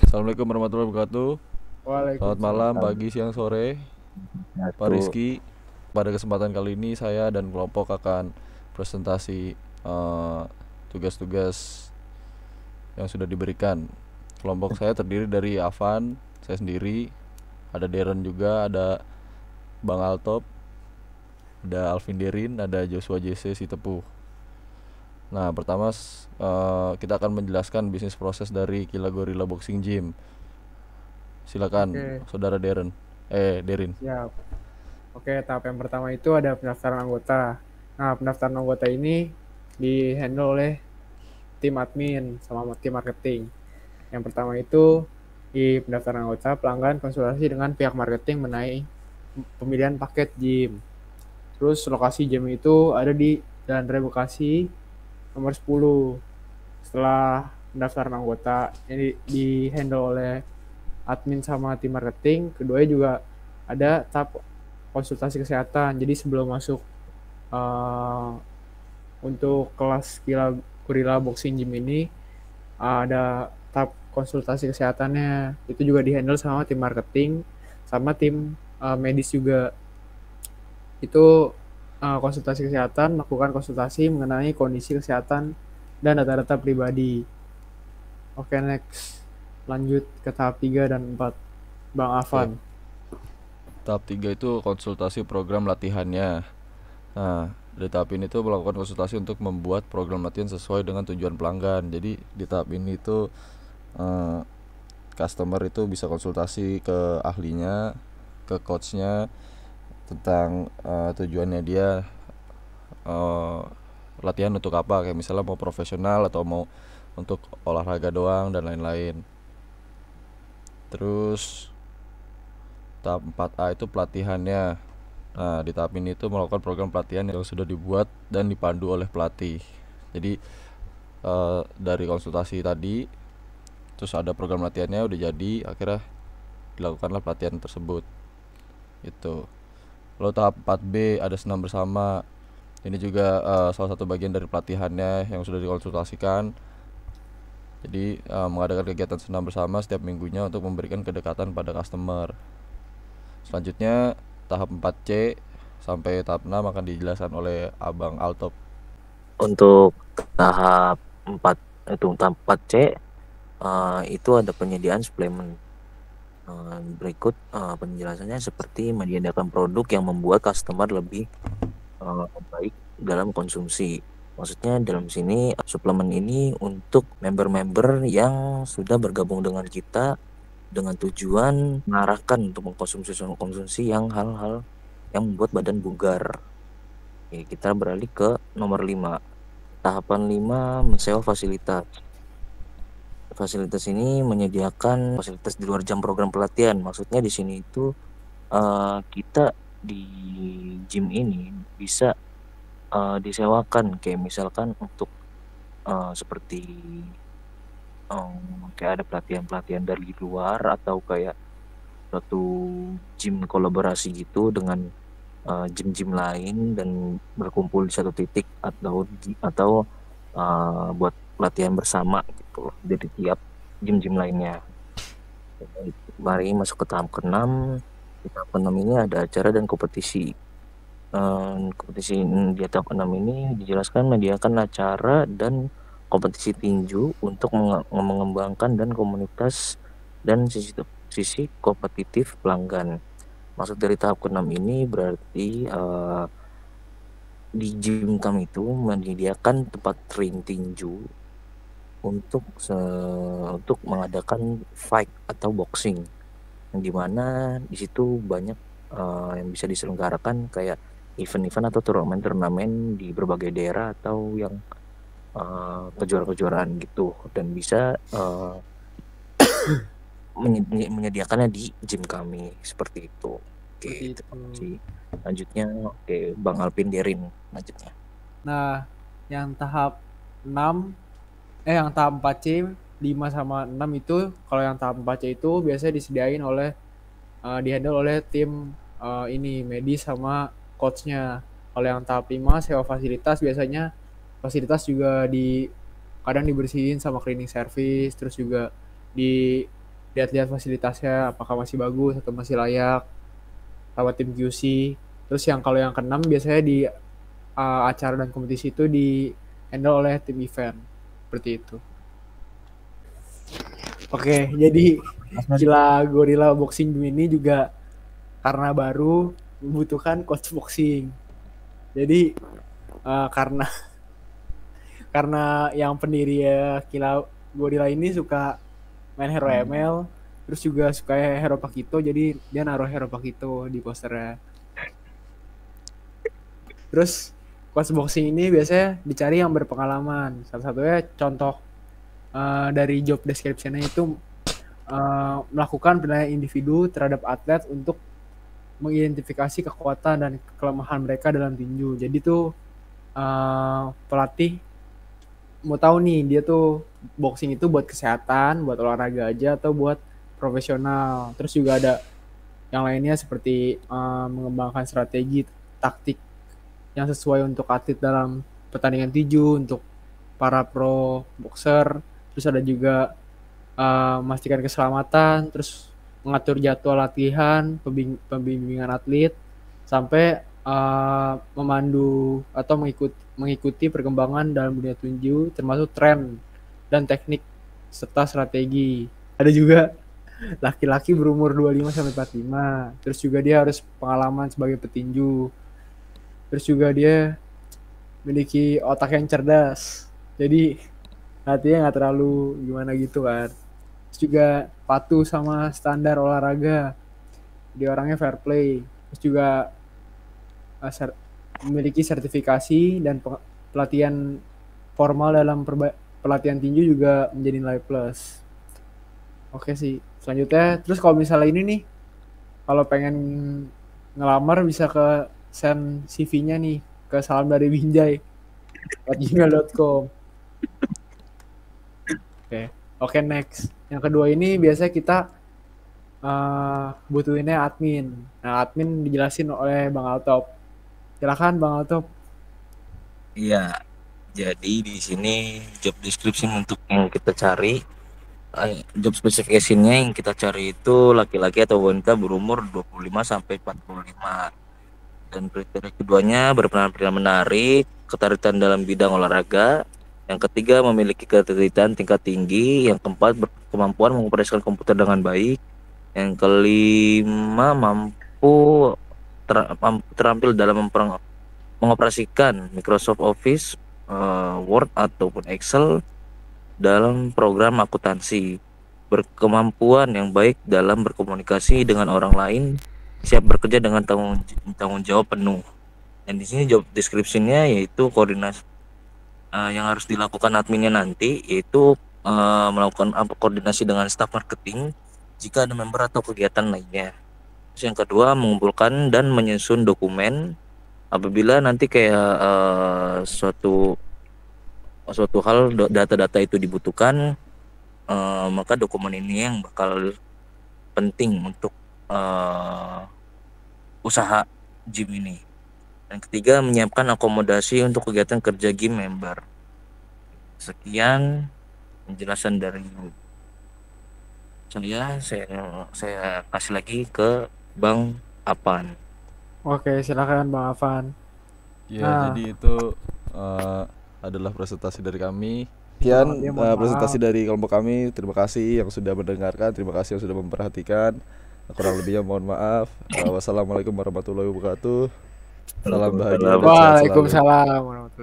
Assalamualaikum warahmatullahi wabarakatuh. Selamat malam, Waalaikumsalam. pagi, siang, sore, Pak Satu. Rizky. Pada kesempatan kali ini saya dan kelompok akan presentasi tugas-tugas yang sudah diberikan. Kelompok saya terdiri dari Avan, saya sendiri, ada Darren juga, ada Bang Altop, ada Alvin Derin, ada Joshua JC Sitepuh. Nah, pertama kita akan menjelaskan bisnis proses dari Kila Gorilla Boxing Gym. Silakan, Oke, Saudara Darren. Derin. siap. Oke, tahap yang pertama itu ada pendaftaran anggota. Nah, pendaftaran anggota ini di-handle oleh tim admin sama tim marketing. Yang pertama itu di pendaftaran anggota, pelanggan konsultasi dengan pihak marketing mengenai pemilihan paket gym. Terus lokasi gym itu ada di Jalan Raya Bekasi nomor 10. Setelah pendaftaran anggota ini di-handle oleh admin sama tim marketing, keduanya juga ada tahap konsultasi kesehatan. Jadi sebelum masuk uh, untuk kelas Gorilla Boxing Gym ini ada tahap konsultasi kesehatannya. Itu juga dihandle sama tim marketing sama tim medis juga. Itu konsultasi kesehatan, melakukan konsultasi mengenai kondisi kesehatan dan data-data pribadi. Oke, next. Lanjut ke tahap 3 dan 4. Bang Oke. Afan. Tahap 3 itu konsultasi program latihannya. Nah, dari tahap ini tuh melakukan konsultasi untuk membuat program latihan sesuai dengan tujuan pelanggan. Jadi di tahap ini tuh eh, customer itu bisa konsultasi ke ahlinya, ke coachnya tentang tujuannya dia eh, latihan untuk apa, kayak misalnya mau profesional atau mau untuk olahraga doang dan lain-lain. Terus tahap 4A itu pelatihannya. Nah, di tahap ini itu melakukan program pelatihan yang sudah dibuat dan dipandu oleh pelatih. Jadi dari konsultasi tadi, terus ada program latihannya udah jadi, akhirnya dilakukanlah pelatihan tersebut. Itu. Lalu tahap 4B ada senam bersama. Ini juga salah satu bagian dari pelatihannya yang sudah dikonsultasikan. Jadi mengadakan kegiatan senam bersama setiap minggunya untuk memberikan kedekatan pada customer. Selanjutnya tahap 4C sampai tahap 6 akan dijelaskan oleh Abang Altop. Untuk tahap 4 itu tahap 4C itu ada penyediaan suplemen. Berikut penjelasannya seperti menyediakan produk yang membuat customer lebih baik dalam konsumsi. Maksudnya dalam sini suplemen ini untuk member-member yang sudah bergabung dengan kita dengan tujuan mengarahkan untuk mengkonsumsi yang hal-hal yang membuat badan bugar. Oke, kita beralih ke nomor 5. Tahapan 5 mensewa fasilitas. Fasilitas ini menyediakan fasilitas di luar jam program pelatihan. Maksudnya di sini itu kita di gym ini bisa disewakan kayak misalkan untuk seperti kayak ada pelatihan-pelatihan dari luar atau kayak suatu gym kolaborasi gitu dengan gym-gym lain dan berkumpul di satu titik atau buat latihan bersama gitu dari tiap gym-gym lainnya. Mari masuk ke tahap ke-6. Di tahap ke-6 ini ada acara dan kompetisi. Kompetisi di tahap ke-6 ini dijelaskan menyediakan acara dan kompetisi tinju untuk mengembangkan dan komunitas dan sisi kompetitif pelanggan. Maksud dari tahap ke-6 ini berarti di gym kami itu menyediakan tempat ring tinju untuk mengadakan fight atau boxing, yang dimana di situ banyak yang bisa diselenggarakan kayak event-event atau turnamen-turnamen di berbagai daerah atau yang kejuaraan-kejuaraan gitu, dan bisa menyediakannya di gym kami seperti itu. Oke, Seperti terima itu. kasih. Lanjutnya, Bang Alvin Derin lanjutnya. Nah, yang tahap 6, yang tahap 4C, 5 sama 6 itu, kalau yang tahap 4C itu biasanya disediain oleh, dihandle oleh tim ini, medis sama coachnya. Kalau yang tahap 5, sewa fasilitas, biasanya fasilitas juga kadang dibersihin sama cleaning service, terus juga di lihat-lihat fasilitasnya apakah masih bagus atau masih layak, lewat tim QC. Terus kalau yang keenam biasanya di acara dan kompetisi itu di handle oleh tim event seperti itu. Oke, jadi Gila Gorilla Boxing Gym ini juga karena baru membutuhkan coach boxing. Jadi karena yang pendiri ya Gila Gorilla ini suka main Hero ML, terus juga suka Hero Pakito, jadi dia naruh Hero Pakito di posternya. Terus coach boxing ini biasanya dicari yang berpengalaman. Salah satunya contoh dari job description-nya itu melakukan penilaian individu terhadap atlet untuk mengidentifikasi kekuatan dan kelemahan mereka dalam tinju. Jadi tuh pelatih mau tahu nih dia tuh boxing itu buat kesehatan, buat olahraga aja atau buat profesional. Terus juga ada yang lainnya seperti mengembangkan strategi taktik yang sesuai untuk atlet dalam pertandingan tinju, untuk para pro boxer. Terus ada juga memastikan keselamatan, terus mengatur jadwal latihan, pembimbingan atlet, sampai memandu atau mengikuti perkembangan dalam dunia tinju, termasuk tren dan teknik serta strategi. Ada juga laki-laki berumur 25-45, terus juga dia harus pengalaman sebagai petinju, terus juga dia memiliki otak yang cerdas, jadi latihannya nggak terlalu gimana gitu kan. Terus juga patuh sama standar olahraga, dia orangnya fair play. Terus juga memiliki sertifikasi dan pelatihan formal dalam pelatihan tinju juga menjadi nilai plus. Oke sih, selanjutnya terus kalau misalnya ini nih, kalau pengen ngelamar bisa ke send CV-nya nih ke salam dari Binjai @gmail.com. Oke, next. Yang kedua ini biasanya kita butuhinnya admin. Nah, admin dijelasin oleh Bang Altop. Silakan Bang Altop. Iya, jadi di sini job description untuk yang kita cari, job specification-nya yang kita cari itu laki-laki atau wanita berumur 25 sampai 45. Dan kriteria keduanya berpenampilan menarik, ketertarikan dalam bidang olahraga. Yang ketiga memiliki ketertarikan tingkat tinggi. Yang keempat berkemampuan mengoperasikan komputer dengan baik. Yang kelima mampu terampil dalam mengoperasikan Microsoft Office, Word ataupun Excel dalam program akuntansi. Berkemampuan yang baik dalam berkomunikasi dengan orang lain, siap bekerja dengan tanggung jawab penuh. Dan di sini job description-nya yaitu koordinasi yang harus dilakukan adminnya nanti, yaitu melakukan koordinasi dengan staf marketing jika ada member atau kegiatan lainnya. Terus yang kedua, mengumpulkan dan menyusun dokumen apabila nanti kayak suatu hal data-data itu dibutuhkan, maka dokumen ini yang bakal penting untuk usaha gym ini. Dan ketiga, menyiapkan akomodasi untuk kegiatan kerja gym member. Sekian penjelasan dari saya kasih lagi ke Bang Apan. Oke, silakan Bang Afan. Ya, jadi itu adalah presentasi dari kami. Sekian presentasi dari kelompok kami. Terima kasih yang sudah mendengarkan, terima kasih yang sudah memperhatikan. Kurang lebihnya mohon maaf. Wassalamualaikum warahmatullahi wabarakatuh. Salam bahagia. Waalaikumsalam warahmatullahi wabarakatuh.